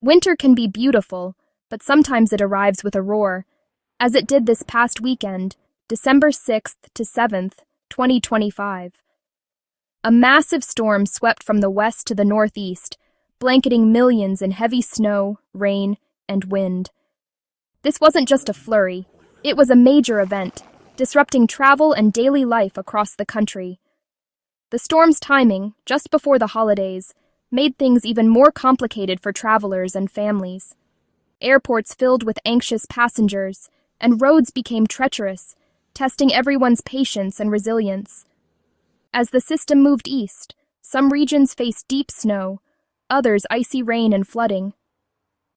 Winter can be beautiful, but sometimes it arrives with a roar, as it did this past weekend, December 6th to 7th, 2025. A massive storm swept from the west to the northeast, blanketing millions in heavy snow, rain, and wind. This wasn't just a flurry, it was a major event, disrupting travel and daily life across the country. The storm's timing, just before the holidays, made things even more complicated for travelers and families. Airports filled with anxious passengers, and roads became treacherous, testing everyone's patience and resilience. As the system moved east, some regions faced deep snow, others icy rain and flooding.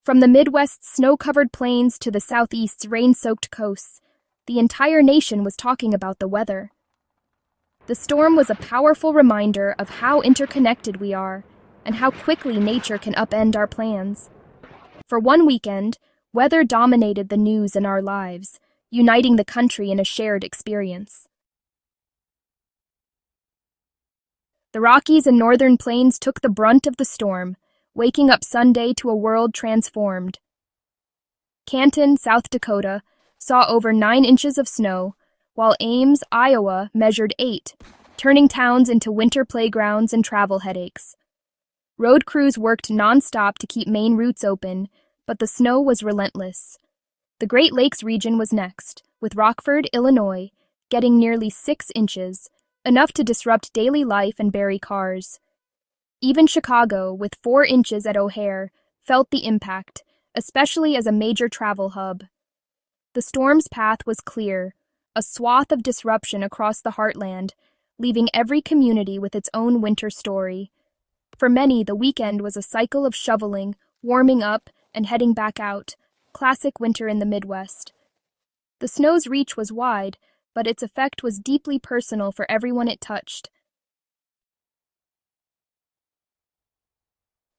From the Midwest's snow-covered plains to the Southeast's rain-soaked coasts, the entire nation was talking about the weather. The storm was a powerful reminder of how interconnected we are and how quickly nature can upend our plans. For one weekend, weather dominated the news in our lives, uniting the country in a shared experience. The Rockies and Northern Plains took the brunt of the storm, waking up Sunday to a world transformed. Canton, South Dakota, saw over 9 inches of snow, while Ames, Iowa, measured 8, turning towns into winter playgrounds and travel headaches. Road crews worked non-stop to keep main routes open, but the snow was relentless. The Great Lakes region was next, with Rockford, Illinois, getting nearly 6 inches, enough to disrupt daily life and bury cars. Even Chicago, with 4 inches at O'Hare, felt the impact, especially as a major travel hub. The storm's path was clear, a swath of disruption across the heartland, leaving every community with its own winter story. For many, the weekend was a cycle of shoveling, warming up, and heading back out, classic winter in the Midwest. The snow's reach was wide, but its effect was deeply personal for everyone it touched.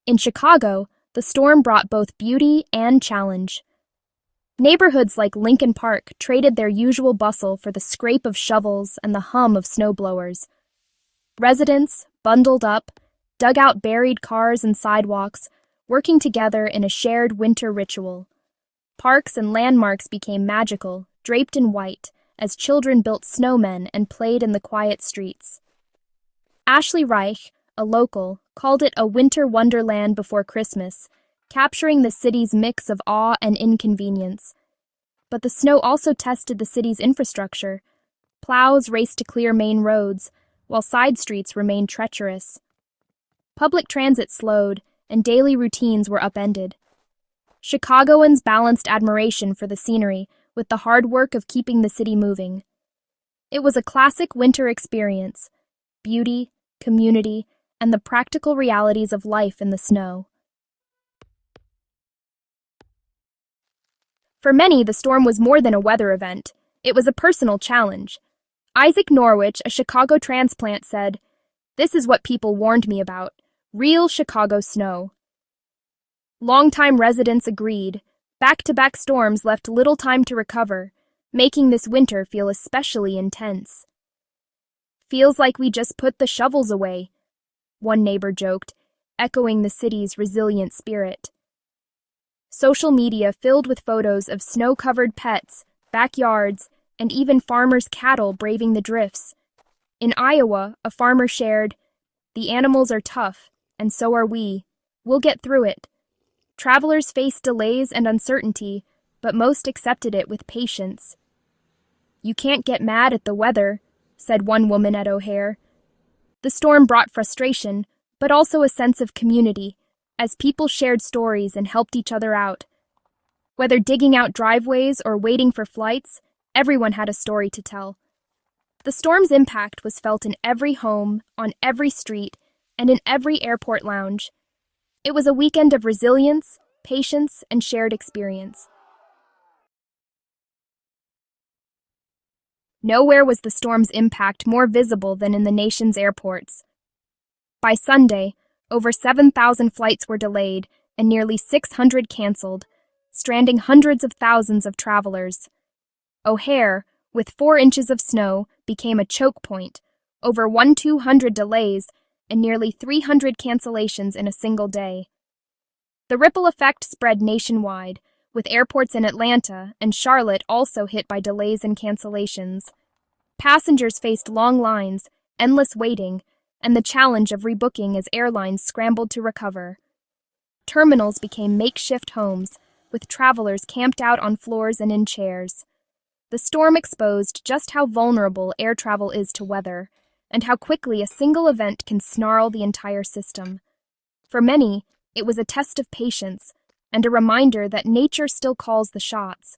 In Chicago, the storm brought both beauty and challenge. Neighborhoods like Lincoln Park traded their usual bustle for the scrape of shovels and the hum of snowblowers. Residents, bundled up, dug out buried cars and sidewalks, working together in a shared winter ritual. Parks and landmarks became magical, draped in white, as children built snowmen and played in the quiet streets. Ashley Reich, a local, called it a winter wonderland before Christmas, capturing the city's mix of awe and inconvenience. But the snow also tested the city's infrastructure. Plows raced to clear main roads, while side streets remained treacherous. Public transit slowed, and daily routines were upended. Chicagoans balanced admiration for the scenery with the hard work of keeping the city moving. It was a classic winter experience: beauty, community, and the practical realities of life in the snow. For many, the storm was more than a weather event. It was a personal challenge. Isaac Norwich, a Chicago transplant, said, "This is what people warned me about: real Chicago snow." Longtime residents agreed. Back-to-back storms left little time to recover, making this winter feel especially intense. "Feels like we just put the shovels away," one neighbor joked, echoing the city's resilient spirit. Social media filled with photos of snow-covered pets, backyards, and even farmers' cattle braving the drifts. In Iowa, a farmer shared, "The animals are tough, and so are we. We'll get through it." Travelers faced delays and uncertainty, but most accepted it with patience. "You can't get mad at the weather," said one woman at O'Hare. The storm brought frustration, but also a sense of community, as people shared stories and helped each other out. Whether digging out driveways or waiting for flights, everyone had a story to tell. The storm's impact was felt in every home, on every street, and in every airport lounge. It was a weekend of resilience, patience, and shared experience. Nowhere was the storm's impact more visible than in the nation's airports. By Sunday, over 7,000 flights were delayed and nearly 600 canceled, stranding hundreds of thousands of travelers. O'Hare, with 4 inches of snow, became a choke point, over 1,200 delays, and nearly 300 cancellations in a single day. The ripple effect spread nationwide, with airports in Atlanta and Charlotte also hit by delays and cancellations. Passengers faced long lines, endless waiting, and the challenge of rebooking as airlines scrambled to recover. Terminals became makeshift homes, with travelers camped out on floors and in chairs. The storm exposed just how vulnerable air travel is to weather, and how quickly a single event can snarl the entire system. For many, it was a test of patience, and a reminder that nature still calls the shots.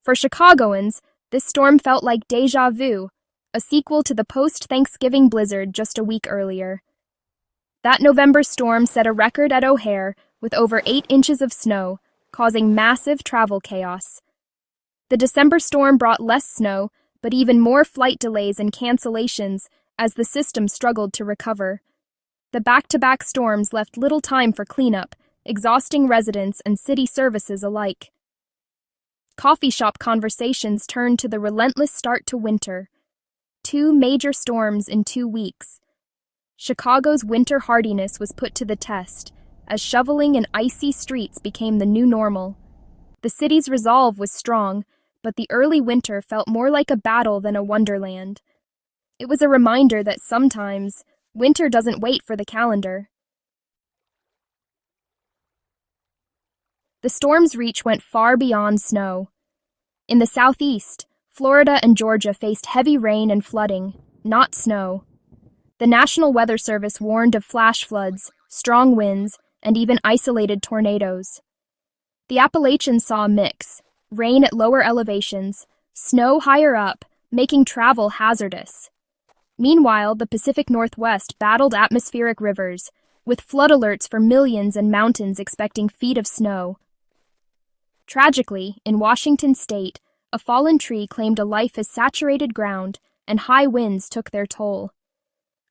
For Chicagoans, this storm felt like deja vu, a sequel to the post-Thanksgiving blizzard just a week earlier. That November storm set a record at O'Hare with over 8 inches of snow, causing massive travel chaos. The December storm brought less snow, but even more flight delays and cancellations as the system struggled to recover. The back-to-back storms left little time for cleanup, exhausting residents and city services alike. Coffee shop conversations turned to the relentless start to winter. 2 major storms in 2 weeks. Chicago's winter hardiness was put to the test, as shoveling in icy streets became the new normal. The city's resolve was strong, but the early winter felt more like a battle than a wonderland. It was a reminder that sometimes, winter doesn't wait for the calendar. The storm's reach went far beyond snow. In the southeast, Florida and Georgia faced heavy rain and flooding, not snow. The National Weather Service warned of flash floods, strong winds, and even isolated tornadoes. The Appalachians saw a mix: rain at lower elevations, snow higher up, making travel hazardous. Meanwhile, the Pacific Northwest battled atmospheric rivers, with flood alerts for millions and mountains expecting feet of snow. Tragically, in Washington state, a fallen tree claimed a life as saturated ground, and high winds took their toll.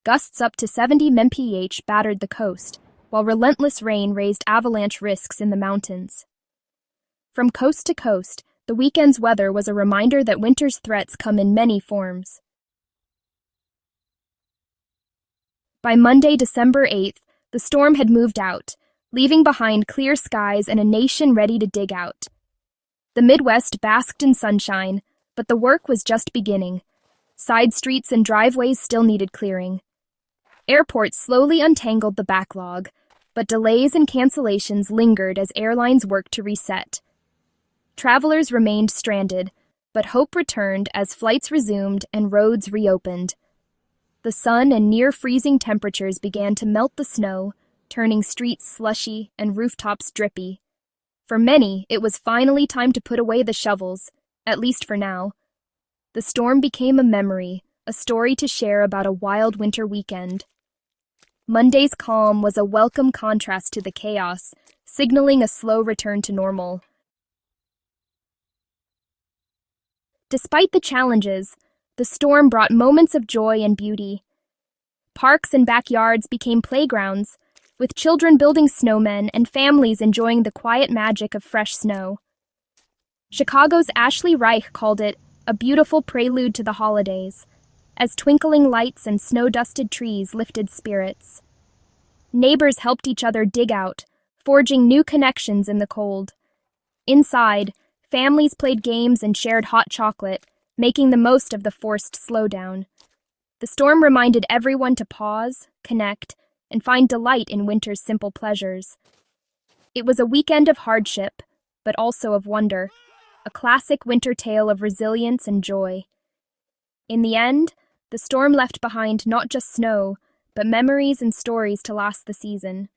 Gusts up to 70 mph battered the coast, while relentless rain raised avalanche risks in the mountains. From coast to coast, the weekend's weather was a reminder that winter's threats come in many forms. By Monday, December 8th, the storm had moved out, leaving behind clear skies and a nation ready to dig out. The Midwest basked in sunshine, but the work was just beginning. Side streets and driveways still needed clearing. Airports slowly untangled the backlog, but delays and cancellations lingered as airlines worked to reset. Travelers remained stranded, but hope returned as flights resumed and roads reopened. The sun and near-freezing temperatures began to melt the snow, turning streets slushy and rooftops drippy. For many, it was finally time to put away the shovels, at least for now. The storm became a memory, a story to share about a wild winter weekend. Monday's calm was a welcome contrast to the chaos, signaling a slow return to normal. Despite the challenges, the storm brought moments of joy and beauty. Parks and backyards became playgrounds, with children building snowmen and families enjoying the quiet magic of fresh snow. Chicago's Ashley Reich called it a beautiful prelude to the holidays, as twinkling lights and snow-dusted trees lifted spirits. Neighbors helped each other dig out, forging new connections in the cold. Inside, families played games and shared hot chocolate, making the most of the forced slowdown. The storm reminded everyone to pause, connect, and find delight in winter's simple pleasures. It was a weekend of hardship, but also of wonder, a classic winter tale of resilience and joy. In the end, the storm left behind not just snow, but memories and stories to last the season.